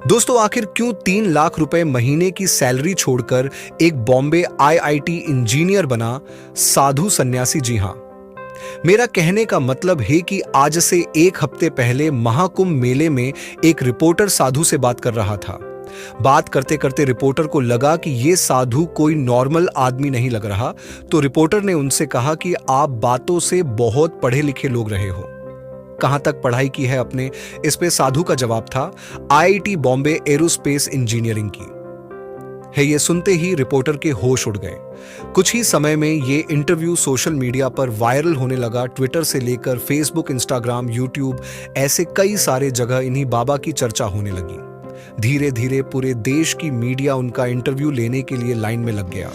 दोस्तों, आखिर क्यों 3 लाख रुपए महीने की सैलरी छोड़कर एक बॉम्बे आईआईटी इंजीनियर बना साधु सन्यासी? जी हां, मेरा कहने का मतलब है कि आज से एक हफ्ते पहले महाकुंभ मेले में एक रिपोर्टर साधु से बात कर रहा था। बात करते करते रिपोर्टर को लगा कि ये साधु कोई नॉर्मल आदमी नहीं लग रहा, तो रिपोर्टर ने उनसे कहा कि आप बातों से बहुत पढ़े लिखे लोग रहे हो, कहां तक पढ़ाई की है अपने? इस पे साधु का जवाब था, आईआईटी बॉम्बे एरोस्पेस इंजीनियरिंग की है। ये सुनते ही रिपोर्टर के होश उड़ गए। कुछ ही समय में ये इंटरव्यू सोशल मीडिया पर वायरल होने लगा। ट्विटर से लेकर फेसबुक, इंस्टाग्राम, यूट्यूब, ऐसे कई सारे जगह इन्हीं बाबा की चर्चा होने लगी। धीरे धीरे पूरे देश की मीडिया उनका इंटरव्यू लेने के लिए लाइन में लग गया।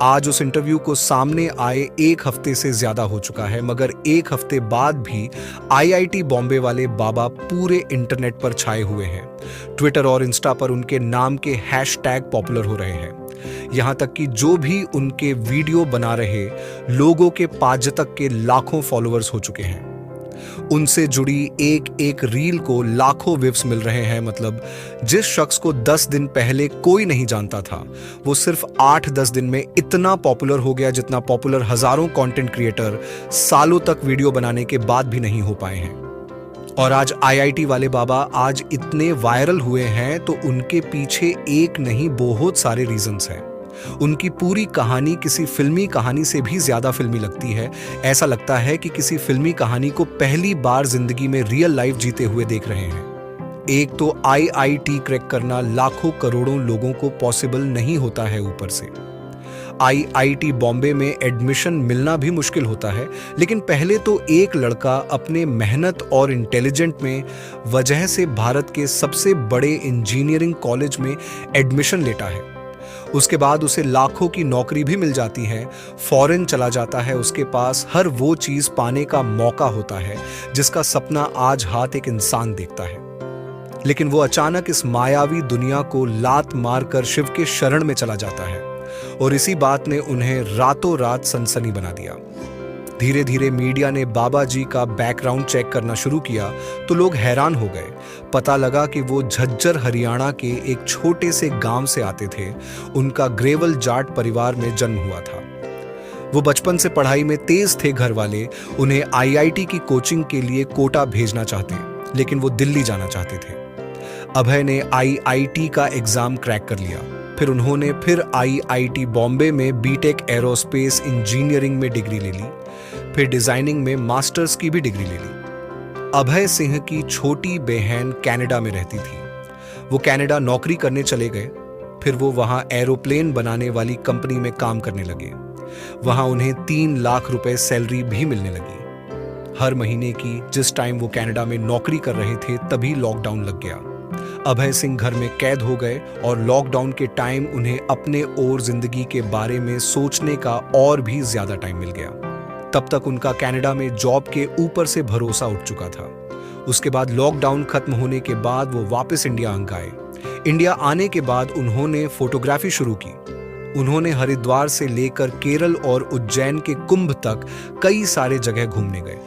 आज उस इंटरव्यू को सामने आए एक हफ्ते से ज्यादा हो चुका है, मगर एक हफ्ते बाद भी आईआईटी बॉम्बे वाले बाबा पूरे इंटरनेट पर छाए हुए हैं। ट्विटर और इंस्टा पर उनके नाम के हैशटैग पॉपुलर हो रहे हैं। यहां तक कि जो भी उनके वीडियो बना रहे लोगों के 5 तक के लाखों फॉलोअर्स हो चुके हैं। उनसे जुड़ी एक एक रील को लाखों व्यूज मिल रहे हैं। मतलब जिस शख्स को 10 दिन पहले कोई नहीं जानता था, वो सिर्फ 8-10 दिन में इतना पॉपुलर हो गया जितना पॉपुलर हजारों कंटेंट क्रिएटर सालों तक वीडियो बनाने के बाद भी नहीं हो पाए हैं। और आज आईआईटी वाले बाबा आज इतने वायरल हुए हैं तो उनके पीछे एक नहीं बहुत सारे रीजंस हैं। उनकी पूरी कहानी किसी फिल्मी कहानी से भी ज्यादा फिल्मी लगती है। ऐसा लगता है कि किसी फिल्मी कहानी को पहली बार जिंदगी में रियल लाइफ जीते हुए देख रहे हैं। एक तो आईआईटी क्रैक करना लाखों करोड़ों लोगों को पॉसिबल नहीं होता है। ऊपर से आईआईटी बॉम्बे में एडमिशन मिलना भी मुश्किल होता है। लेकिन पहले तो एक लड़का अपने मेहनत और इंटेलिजेंट में वजह से भारत के सबसे बड़े इंजीनियरिंग कॉलेज में एडमिशन लेता है। उसके बाद उसे लाखों की नौकरी भी मिल जाती है। फॉरेन चला जाता है। उसके पास हर वो चीज पाने का मौका होता है जिसका सपना आज हाथ एक इंसान देखता है। लेकिन वो अचानक इस मायावी दुनिया को लात मारकर शिव के शरण में चला जाता है और इसी बात ने उन्हें रातों रात सनसनी बना दिया। धीरे धीरे मीडिया ने बाबा जी का बैकग्राउंड चेक करना शुरू किया तो लोग हैरान हो गए। पता लगा कि वो झज्जर हरियाणा के एक छोटे से गांव से आते थे। उनका ग्रेवल जाट परिवार में जन्म हुआ था। वो बचपन से पढ़ाई में तेज थे। घर वाले उन्हें आईआईटी की कोचिंग के लिए कोटा भेजना चाहते, लेकिन वो दिल्ली जाना चाहते थे। अभय ने आईआईटी का एग्जाम क्रैक कर लिया। फिर उन्होंने आईआईटी बॉम्बे में बीटेक एरोस्पेस इंजीनियरिंग में डिग्री ले ली। फिर डिजाइनिंग में मास्टर्स की भी डिग्री ले ली। अभय सिंह की छोटी बहन कनाडा में रहती थी। वो कनाडा नौकरी करने चले गए। फिर वो वहां एरोप्लेन बनाने वाली कंपनी में काम करने लगे। वहां उन्हें 3 लाख रुपए सैलरी भी मिलने लगी हर महीने की। जिस टाइम वो कनाडा में नौकरी कर रहे थे तभी लॉकडाउन लग गया। अभय सिंह घर में कैद हो गए और लॉकडाउन के टाइम उन्हें अपने और जिंदगी के बारे में सोचने का और भी ज्यादा टाइम मिल गया। तब तक उनका कनाडा में जॉब के ऊपर से भरोसा उठ चुका था। उसके बाद लॉकडाउन खत्म होने के बाद वो वापस इंडिया आए। इंडिया आने के बाद उन्होंने फोटोग्राफी शुरू की। उन्होंने हरिद्वार से लेकर केरल और उज्जैन के कुंभ तक कई सारे जगह घूमने गए।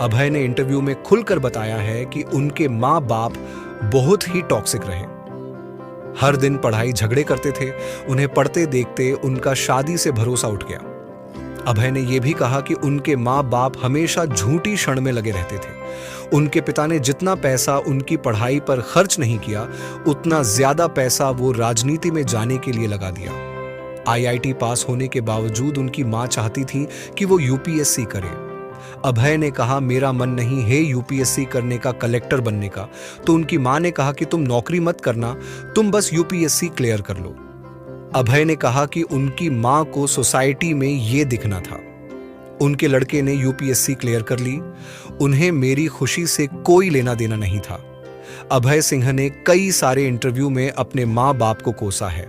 अभय ने इंटरव्यू में खुलकर बताया है कि उनके माँ बाप बहुत ही टॉक्सिक रहे। हर दिन पढ़ाई झगड़े करते थे। उन्हें पढ़ते देखते उनका शादी से भरोसा उठ गया। अभय ने यह भी कहा कि उनके माँ बाप हमेशा झूठी क्षण में लगे रहते थे। उनके पिता ने जितना पैसा उनकी पढ़ाई पर खर्च नहीं किया, उतना ज्यादा पैसा वो राजनीति में जाने के लिए लगा दिया। आईआईटी पास होने के बावजूद उनकी माँ चाहती थी कि वो यूपीएससी करे। अभय ने कहा, मेरा मन नहीं है यूपीएससी करने का, कलेक्टर बनने का। तो उनकी माँ ने कहा कि तुम नौकरी मत करना, तुम बस यूपीएससी क्लियर कर लो। अभय ने कहा कि उनकी मां को सोसाइटी में ये दिखना था। उनके लड़के ने यूपीएससी क्लियर कर ली। उन्हें मेरी खुशी से कोई लेना देना नहीं था। अभय सिंह ने कई सारे इंटरव्यू में अपने माँ बाप को कोसा है।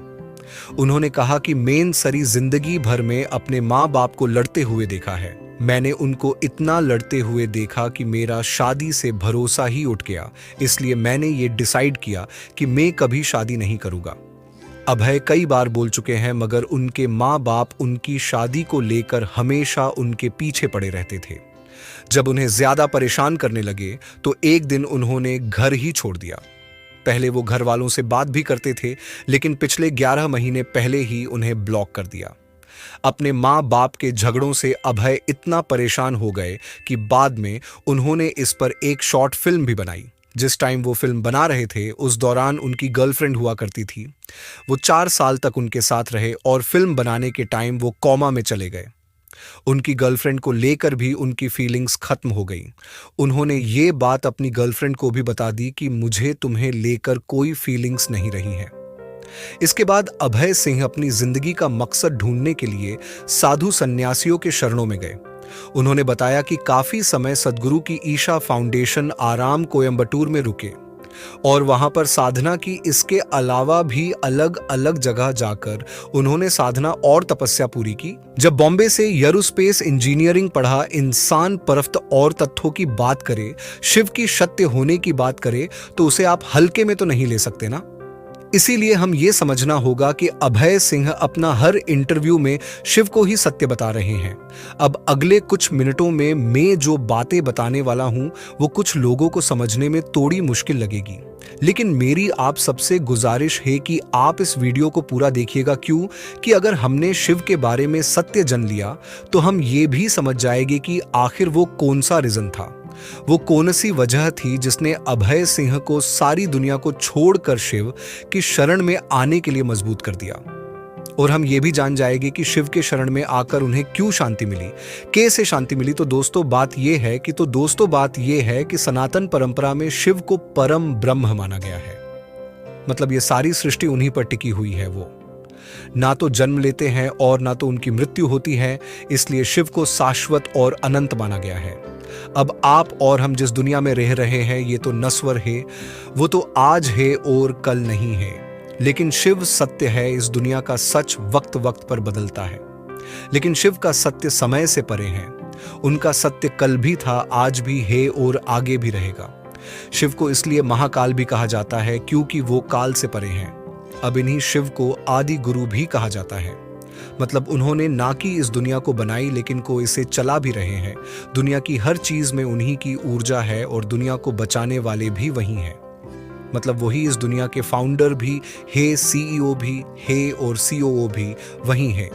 उन्होंने कहा कि मैंने सारी जिंदगी भर में अपने माँ बाप को लड़ते हुए देखा है। मैंने उनको इतना लड़ते हुए देखा कि मेरा शादी से भरोसा ही उठ गया। इसलिए मैंने ये डिसाइड किया कि मैं कभी शादी नहीं करूंगा। अभय कई बार बोल चुके हैं, मगर उनके माँ बाप उनकी शादी को लेकर हमेशा उनके पीछे पड़े रहते थे। जब उन्हें ज्यादा परेशान करने लगे तो एक दिन उन्होंने घर ही छोड़ दिया। पहले वो घर वालों से बात भी करते थे, लेकिन पिछले 11 महीने पहले ही उन्हें ब्लॉक कर दिया। अपने माँ बाप के झगड़ों से अभय इतना परेशान हो गए कि बाद में उन्होंने इस पर एक शॉर्ट फिल्म भी बनाई। जिस टाइम वो फिल्म बना रहे थे उस दौरान उनकी गर्लफ्रेंड हुआ करती थी। वो 4 साल तक उनके साथ रहे और फिल्म बनाने के टाइम वो कोमा में चले गए। उनकी गर्लफ्रेंड को लेकर भी उनकी फीलिंग्स खत्म हो गई। उन्होंने ये बात अपनी गर्लफ्रेंड को भी बता दी कि मुझे तुम्हें लेकर कोई फीलिंग्स नहीं रही है। इसके बाद अभय सिंह अपनी जिंदगी का मकसद ढूंढने के लिए साधु सन्यासियों के शरणों में गए। उन्होंने बताया कि काफी समय सद्गुरु की ईशा फाउंडेशन आराम कोयंबटूर में रुके और वहां पर साधना की। इसके अलावा भी अलग अलग जगह जाकर उन्होंने साधना और तपस्या पूरी की। जब बॉम्बे से एरोस्पेस इंजीनियरिंग पढ़ा, इंसान परफ्त और तथ्यों की बात करे, शिव की सत्य होने की बात करे, तो उसे आप हल्के में तो नहीं ले सकते ना। इसीलिए हम ये समझना होगा कि अभय सिंह अपना हर इंटरव्यू में शिव को ही सत्य बता रहे हैं। अब अगले कुछ मिनटों में मैं जो बातें बताने वाला हूं वो कुछ लोगों को समझने में थोड़ी मुश्किल लगेगी, लेकिन मेरी आप सबसे गुजारिश है कि आप इस वीडियो को पूरा देखिएगा। क्यों कि अगर हमने शिव के बारे में सत्य जान लिया तो हम ये भी समझ जाएंगे कि आखिर वो कौन सा रीजन था, वो कौन सी वजह थी जिसने अभय सिंह को सारी दुनिया को छोड़कर शिव की शरण में आने के लिए मजबूत कर दिया। और हम ये भी जान जाएंगे कि शिव के शरण में आकर उन्हें क्यों शांति मिली, कैसे शांति मिली। तो दोस्तों बात यह है कि सनातन परंपरा में शिव को परम ब्रह्म माना गया है। मतलब ये सारी सृष्टि उन्हीं पर टिकी हुई है। वो ना तो जन्म लेते हैं और ना तो उनकी मृत्यु होती है, इसलिए शिव को शाश्वत और अनंत माना गया है। अब आप और हम जिस दुनिया में रह रहे हैं ये तो नश्वर है, वो तो आज है और कल नहीं है, लेकिन शिव सत्य है। इस दुनिया का सच वक्त वक्त पर बदलता है, लेकिन शिव का सत्य समय से परे है। उनका सत्य कल भी था, आज भी है और आगे भी रहेगा। शिव को इसलिए महाकाल भी कहा जाता है क्योंकि वो काल से परे हैं। अब इन्हीं शिव को आदि गुरु भी कहा जाता है। मतलब उन्होंने ना कि इस दुनिया को बनाई लेकिन को इसे चला भी रहे हैं। दुनिया की हर चीज में उन्हीं की ऊर्जा है और दुनिया को बचाने वाले भी वही हैं। मतलब वही इस दुनिया के फाउंडर भी है, सीईओ भी है और सीओओ भी वही है।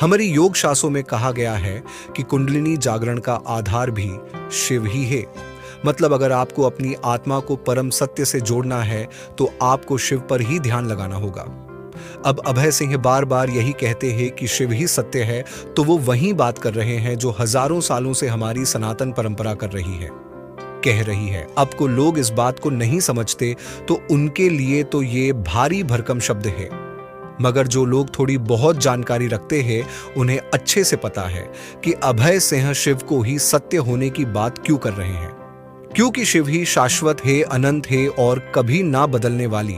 हमारी योग शास्त्रों में कहा गया है कि कुंडलिनी जागरण का आधार भी शिव ही है। मतलब अगर आपको अपनी आत्मा को परम सत्य से जोड़ना है तो आपको शिव पर ही ध्यान लगाना होगा। अब अभय सिंह बार बार यही कहते हैं कि शिव ही सत्य है, तो वो वही बात कर रहे हैं जो हजारों सालों से हमारी सनातन परंपरा कर रही है, कह रही है। अब को लोग इस बात को नहीं समझते तो उनके लिए तो ये भारी भरकम शब्द है, मगर जो लोग थोड़ी बहुत जानकारी रखते हैं उन्हें अच्छे से पता है कि अभय सिंह शिव को ही सत्य होने की बात क्यों कर रहे हैं। क्योंकि शिव ही शाश्वत है, अनंत है और कभी ना बदलने वाली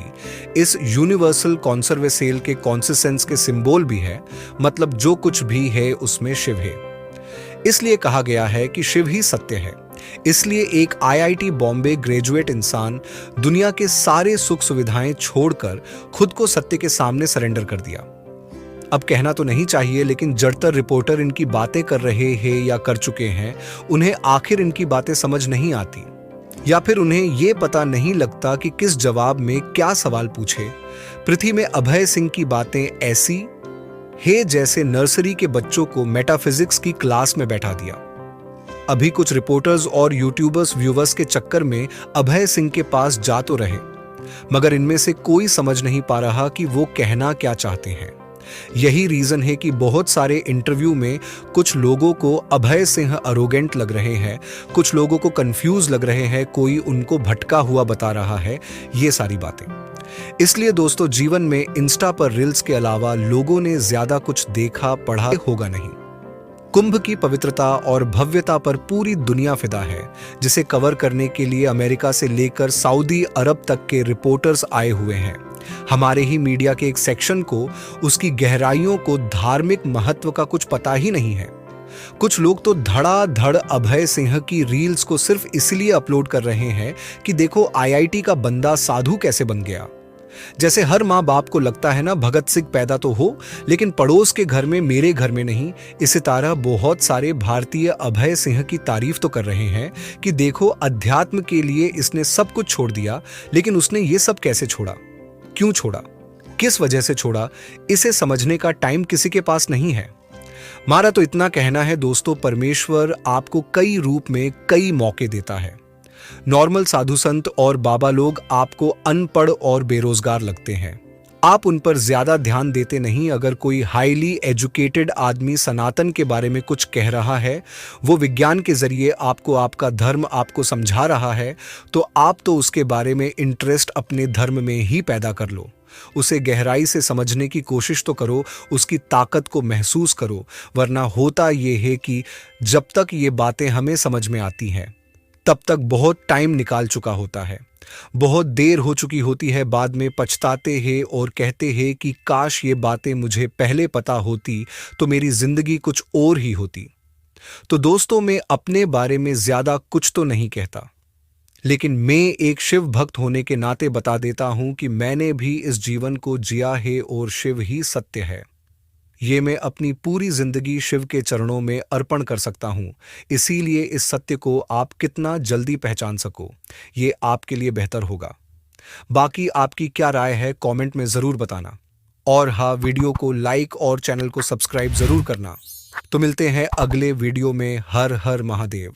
इस यूनिवर्सल कॉन्सर्वेसेल के कॉन्सिस्टेंस के सिंबल भी है। मतलब जो कुछ भी है उसमें शिव है। इसलिए कहा गया है कि शिव ही सत्य है। इसलिए एक आईआईटी बॉम्बे ग्रेजुएट इंसान दुनिया के सारे सुख सुविधाएं छोड़कर खुद को सत्य के सामने सरेंडर कर दिया। अब कहना तो नहीं चाहिए, लेकिन जड़तर रिपोर्टर इनकी बातें कर रहे हैं या कर चुके हैं, उन्हें आखिर इनकी बातें समझ नहीं आती या फिर उन्हें यह पता नहीं लगता कि किस जवाब में क्या सवाल पूछे। पृथ्वी में अभय सिंह की बातें ऐसी है जैसे नर्सरी के बच्चों को मेटाफिजिक्स की क्लास में बैठा दिया। अभी कुछ रिपोर्टर्स और यूट्यूबर्स व्यूवर्स के चक्कर में अभय सिंह के पास जा तो रहे, मगर इनमें से कोई समझ नहीं पा रहा कि वो कहना क्या चाहते हैं। यही रीजन है कि बहुत सारे इंटरव्यू में कुछ लोगों को अभय सिंह अरोगेंट लग रहे हैं, कुछ लोगों को कंफ्यूज लग रहे हैं, कोई उनको भटका हुआ बता रहा है, ये सारी बातें। इसलिए दोस्तों जीवन में इंस्टा पर रील्स के अलावा लोगों ने ज्यादा कुछ देखा पढ़ा होगा नहीं। कुंभ की पवित्रता और भव्यता पर पूरी दुनिया फिदा है, जिसे कवर करने के लिए अमेरिका से लेकर सऊदी अरब तक के रिपोर्टर्स आए हुए हैं। हमारे ही मीडिया के एक सेक्शन को उसकी गहराइयों को, धार्मिक महत्व का कुछ पता ही नहीं है। कुछ लोग तो धड़ाधड़ अभय सिंह की रील्स को सिर्फ इसलिए अपलोड कर रहे हैं कि देखो आईआईटी का बंदा साधु कैसे बन गया। जैसे हर माँ बाप को लगता है ना, भगत सिंह पैदा तो हो लेकिन पड़ोस के घर में, मेरे घर में नहीं। इसी तरह बहुत सारे भारतीय अभय सिंह की तारीफ तो कर रहे हैं कि देखो, अध्यात्म के लिए इसने सब कुछ छोड़ दिया, लेकिन उसने ये सब कैसे छोड़ा, क्यों छोड़ा, किस वजह से छोड़ा, इसे समझने का टाइम किसी के पास नहीं है। हमारा तो इतना कहना है दोस्तों, परमेश्वर आपको कई रूप में कई मौके देता है। नॉर्मल साधु संत और बाबा लोग आपको अनपढ़ और बेरोजगार लगते हैं, आप उन पर ज्यादा ध्यान देते नहीं। अगर कोई हाईली एजुकेटेड आदमी सनातन के बारे में कुछ कह रहा है, वो विज्ञान के जरिए आपको आपका धर्म आपको समझा रहा है, तो आप तो उसके बारे में इंटरेस्ट अपने धर्म में ही पैदा कर लो। उसे गहराई से समझने की कोशिश तो करो, उसकी ताकत को महसूस करो। वरना होता ये है कि जब तक ये बातें हमें समझ में आती हैं, तब तक बहुत टाइम निकाल चुका होता है, बहुत देर हो चुकी होती है। बाद में पछताते हैं और कहते हैं कि काश ये बातें मुझे पहले पता होती तो मेरी जिंदगी कुछ और ही होती। तो दोस्तों, मैं अपने बारे में ज्यादा कुछ तो नहीं कहता, लेकिन मैं एक शिव भक्त होने के नाते बता देता हूं कि मैंने भी इस जीवन को जिया है और शिव ही सत्य है। ये मैं अपनी पूरी जिंदगी शिव के चरणों में अर्पण कर सकता हूं। इसीलिए इस सत्य को आप कितना जल्दी पहचान सको, ये आपके लिए बेहतर होगा। बाकी आपकी क्या राय है, कमेंट में जरूर बताना। और हाँ, वीडियो को लाइक और चैनल को सब्सक्राइब जरूर करना। तो मिलते हैं अगले वीडियो में। हर हर महादेव।